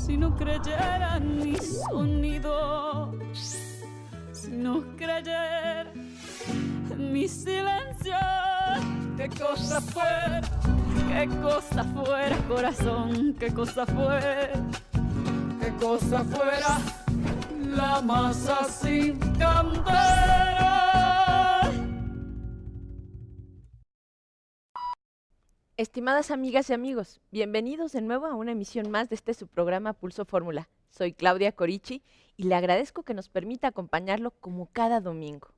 si no creyera en mi sonido, si no creyera en mi silencio. Qué cosa fuera, corazón, qué cosa fuera la masa sin candela. Estimadas amigas y amigos, bienvenidos de nuevo a una emisión más de su programa Pulso Fórmula. Soy Claudia Corichi y le agradezco que nos permita acompañarlo como cada domingo.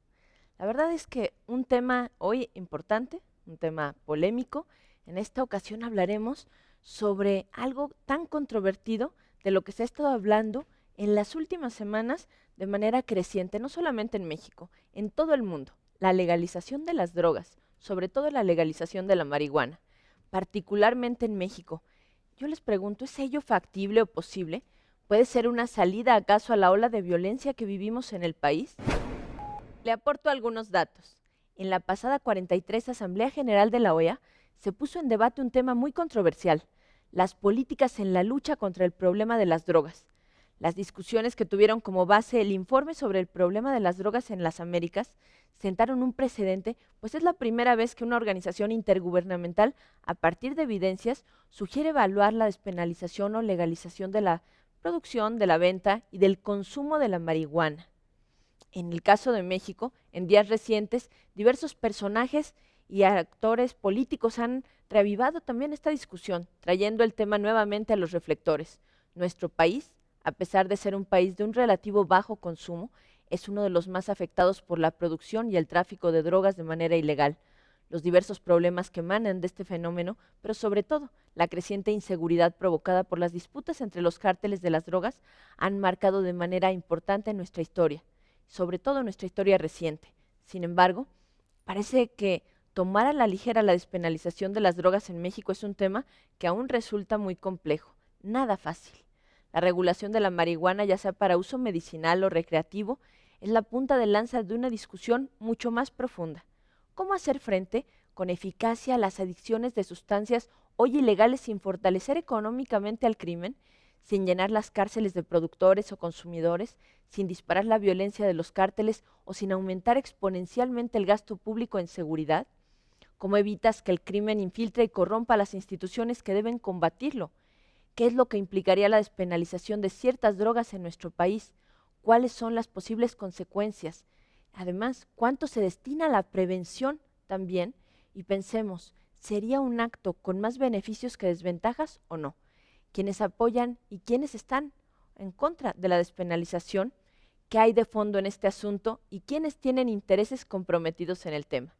La verdad es que un tema hoy importante, un tema polémico. En esta ocasión hablaremos sobre algo tan controvertido de lo que se ha estado hablando en las últimas semanas de manera creciente, no solamente en México, en todo el mundo, la legalización de las drogas, sobre todo la legalización de la marihuana. Particularmente en México. Yo les pregunto, ¿es ello factible o posible? ¿Puede ser una salida acaso a la ola de violencia que vivimos en el país? Le aporto algunos datos. En la pasada 43 Asamblea General de la OEA se puso en debate un tema muy controversial, las políticas en la lucha contra el problema de las drogas. Las discusiones que tuvieron como base el informe sobre el problema de las drogas en las Américas sentaron un precedente, pues es la primera vez que una organización intergubernamental, a partir de evidencias, sugiere evaluar la despenalización o legalización de la producción, de la venta y del consumo de la marihuana. En el caso de México, en días recientes, diversos personajes y actores políticos han reavivado también esta discusión, trayendo el tema nuevamente a los reflectores. Nuestro país, a pesar de ser un país de un relativo bajo consumo, es uno de los más afectados por la producción y el tráfico de drogas de manera ilegal. Los diversos problemas que emanan de este fenómeno, pero sobre todo la creciente inseguridad provocada por las disputas entre los cárteles de las drogas, han marcado de manera importante nuestra historia, sobre todo nuestra historia reciente. Sin embargo, parece que tomar a la ligera la despenalización de las drogas en México es un tema que aún resulta muy complejo, nada fácil. La regulación de la marihuana, ya sea para uso medicinal o recreativo, es la punta de lanza de una discusión mucho más profunda. ¿Cómo hacer frente con eficacia a las adicciones de sustancias hoy ilegales sin fortalecer económicamente al crimen, sin llenar las cárceles de productores o consumidores, sin disparar la violencia de los cárteles o sin aumentar exponencialmente el gasto público en seguridad? ¿Cómo evitas que el crimen infiltre y corrompa las instituciones que deben combatirlo? ¿Qué es lo que implicaría la despenalización de ciertas drogas en nuestro país? ¿Cuáles son las posibles consecuencias? Además, ¿cuánto se destina a la prevención también? Y pensemos, ¿sería un acto con más beneficios que desventajas o no? ¿Quiénes apoyan y quiénes están en contra de la despenalización? ¿Qué hay de fondo en este asunto y quiénes tienen intereses comprometidos en el tema?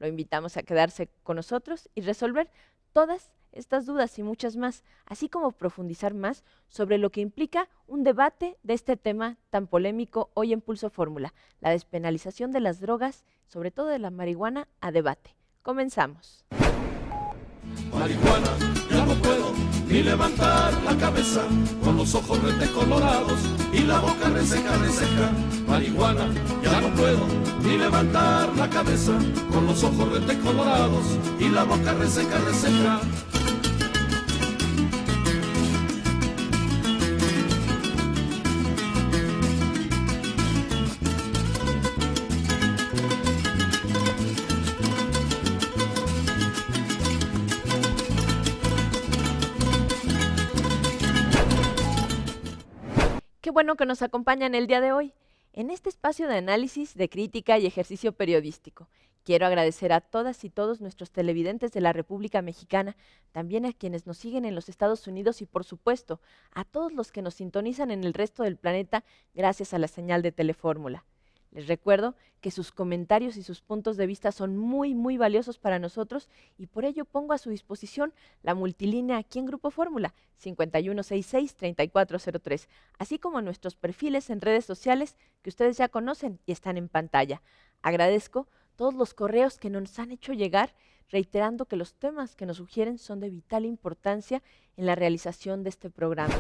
Lo invitamos a quedarse con nosotros y resolver todas estas dudas y muchas más, así como profundizar más sobre lo que implica un debate de este tema tan polémico hoy en Pulso Fórmula, la despenalización de las drogas, sobre todo de la marihuana, a debate. Comenzamos. Marihuana, ya no puedo ni levantar la cabeza, con los ojos retecolorados y la boca reseca, reseca. Marihuana, ya no puedo ni levantar la cabeza, con los ojos retecolorados y la boca reseca, reseca. Qué bueno que nos acompañan el día de hoy en este espacio de análisis, de crítica y ejercicio periodístico. Quiero agradecer a todas y todos nuestros televidentes de la República Mexicana, también a quienes nos siguen en los Estados Unidos y, por supuesto, a todos los que nos sintonizan en el resto del planeta gracias a la señal de Telefórmula. Les recuerdo que sus comentarios y sus puntos de vista son muy, muy valiosos para nosotros y por ello pongo a su disposición la multilínea aquí en Grupo Fórmula 5166-3403, así como nuestros perfiles en redes sociales que ustedes ya conocen y están en pantalla. Agradezco todos los correos que nos han hecho llegar, reiterando que los temas que nos sugieren son de vital importancia en la realización de este programa.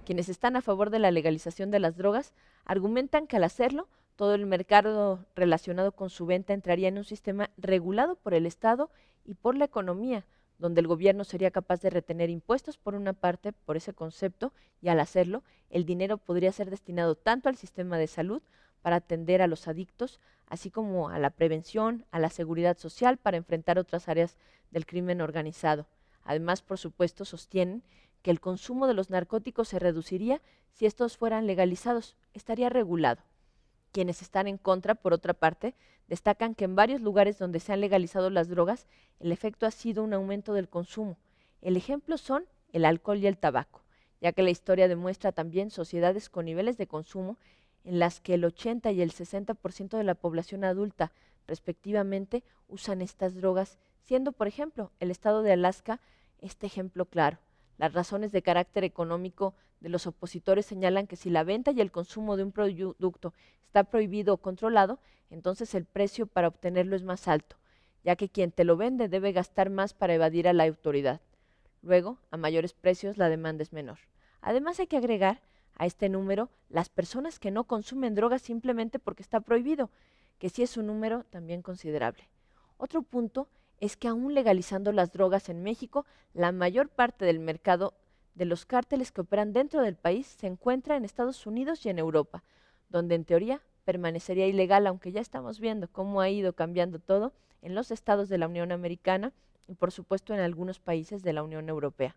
Quienes están a favor de la legalización de las drogas argumentan que al hacerlo, todo el mercado relacionado con su venta entraría en un sistema regulado por el Estado y por la economía, donde el gobierno sería capaz de retener impuestos por una parte por ese concepto, y al hacerlo, el dinero podría ser destinado tanto al sistema de salud para atender a los adictos, así como a la prevención, a la seguridad social para enfrentar otras áreas del crimen organizado. Además, por supuesto, sostienen que el consumo de los narcóticos se reduciría si estos fueran legalizados, estaría regulado. Quienes están en contra, por otra parte, destacan que en varios lugares donde se han legalizado las drogas, el efecto ha sido un aumento del consumo. El ejemplo son el alcohol y el tabaco, ya que la historia demuestra también sociedades con niveles de consumo en las que el 80 y el 60% de la población adulta, respectivamente, usan estas drogas, siendo, por ejemplo, el estado de Alaska este ejemplo claro. Las razones de carácter económico de los opositores señalan que si la venta y el consumo de un producto está prohibido o controlado, entonces el precio para obtenerlo es más alto, ya que quien te lo vende debe gastar más para evadir a la autoridad. Luego, a mayores precios, la demanda es menor. Además, hay que agregar a este número las personas que no consumen drogas simplemente porque está prohibido, que sí es un número también considerable. Otro punto es que aún legalizando las drogas en México, la mayor parte del mercado de los cárteles que operan dentro del país se encuentra en Estados Unidos y en Europa, donde en teoría permanecería ilegal, aunque ya estamos viendo cómo ha ido cambiando todo en los estados de la Unión Americana y por supuesto en algunos países de la Unión Europea,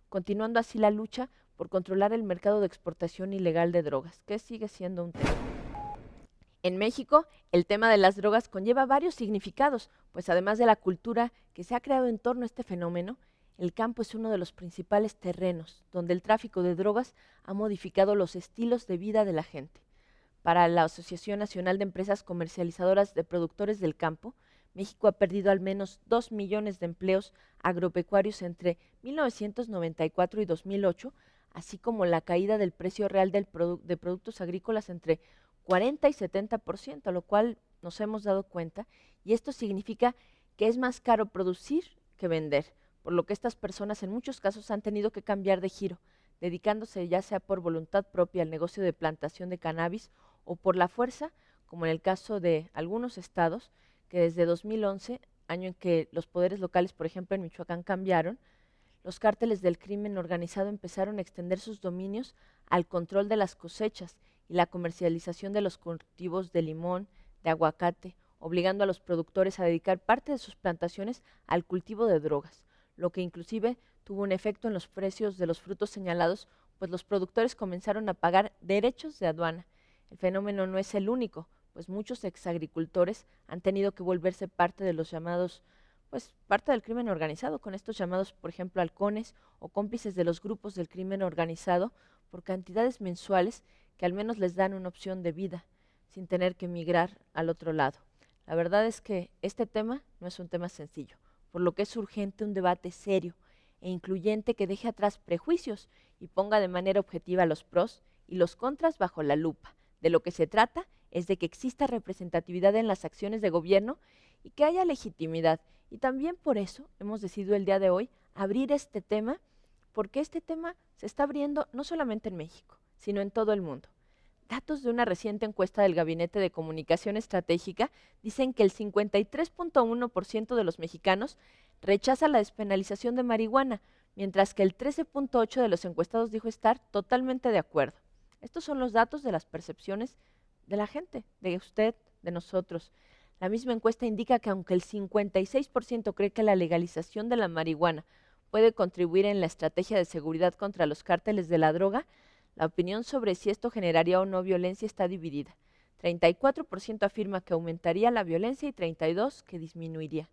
continuando así la lucha por controlar el mercado de exportación ilegal de drogas, que sigue siendo un tema. En México, el tema de las drogas conlleva varios significados, pues además de la cultura que se ha creado en torno a este fenómeno, el campo es uno de los principales terrenos donde el tráfico de drogas ha modificado los estilos de vida de la gente. Para la Asociación Nacional de Empresas Comercializadoras de Productores del Campo, México ha perdido al menos 2 millones de empleos agropecuarios entre 1994 y 2008, así como la caída del precio real de productos agrícolas entre 40 y 70%, lo cual nos hemos dado cuenta, y esto significa que es más caro producir que vender, por lo que estas personas en muchos casos han tenido que cambiar de giro, dedicándose ya sea por voluntad propia al negocio de plantación de cannabis o por la fuerza, como en el caso de algunos estados, que desde 2011, año en que los poderes locales, por ejemplo en Michoacán, cambiaron, los cárteles del crimen organizado empezaron a extender sus dominios al control de las cosechas y la comercialización de los cultivos de limón, de aguacate, obligando a los productores a dedicar parte de sus plantaciones al cultivo de drogas, lo que inclusive tuvo un efecto en los precios de los frutos señalados, pues los productores comenzaron a pagar derechos de aduana. El fenómeno no es el único, pues muchos exagricultores han tenido que volverse parte de los llamados, pues parte del crimen organizado, con estos llamados, por ejemplo, halcones o cómplices de los grupos del crimen organizado, por cantidades mensuales que al menos les dan una opción de vida, sin tener que emigrar al otro lado. La verdad es que este tema no es un tema sencillo, por lo que es urgente un debate serio e incluyente que deje atrás prejuicios y ponga de manera objetiva los pros y los contras bajo la lupa. De lo que se trata es de que exista representatividad en las acciones de gobierno y que haya legitimidad. Y también por eso hemos decidido el día de hoy abrir este tema, porque este tema se está abriendo no solamente en México, sino en todo el mundo. Datos de una reciente encuesta del Gabinete de Comunicación Estratégica dicen que el 53.1% de los mexicanos rechaza la despenalización de marihuana, mientras que el 13.8% de los encuestados dijo estar totalmente de acuerdo. Estos son los datos de las percepciones de la gente, de usted, de nosotros. La misma encuesta indica que aunque el 56% cree que la legalización de la marihuana puede contribuir en la estrategia de seguridad contra los cárteles de la droga, la opinión sobre si esto generaría o no violencia está dividida. 34% afirma que aumentaría la violencia y 32% que disminuiría.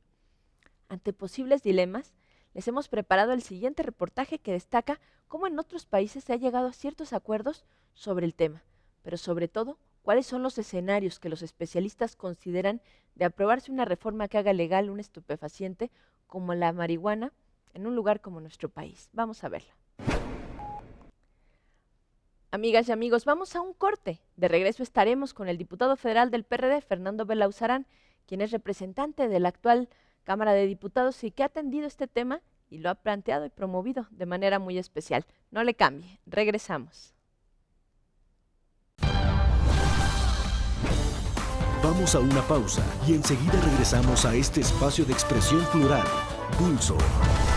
Ante posibles dilemas, les hemos preparado el siguiente reportaje que destaca cómo en otros países se ha llegado a ciertos acuerdos sobre el tema, pero sobre todo, cuáles son los escenarios que los especialistas consideran de aprobarse una reforma que haga legal un estupefaciente como la marihuana en un lugar como nuestro país. Vamos a verla. Amigas y amigos, vamos a un corte. De regreso estaremos con el diputado federal del PRD, Fernando Belauzarán, quien es representante de la actual Cámara de Diputados y que ha atendido este tema y lo ha planteado y promovido de manera muy especial. No le cambie, regresamos. Vamos a una pausa y enseguida regresamos a este espacio de expresión plural Pulso.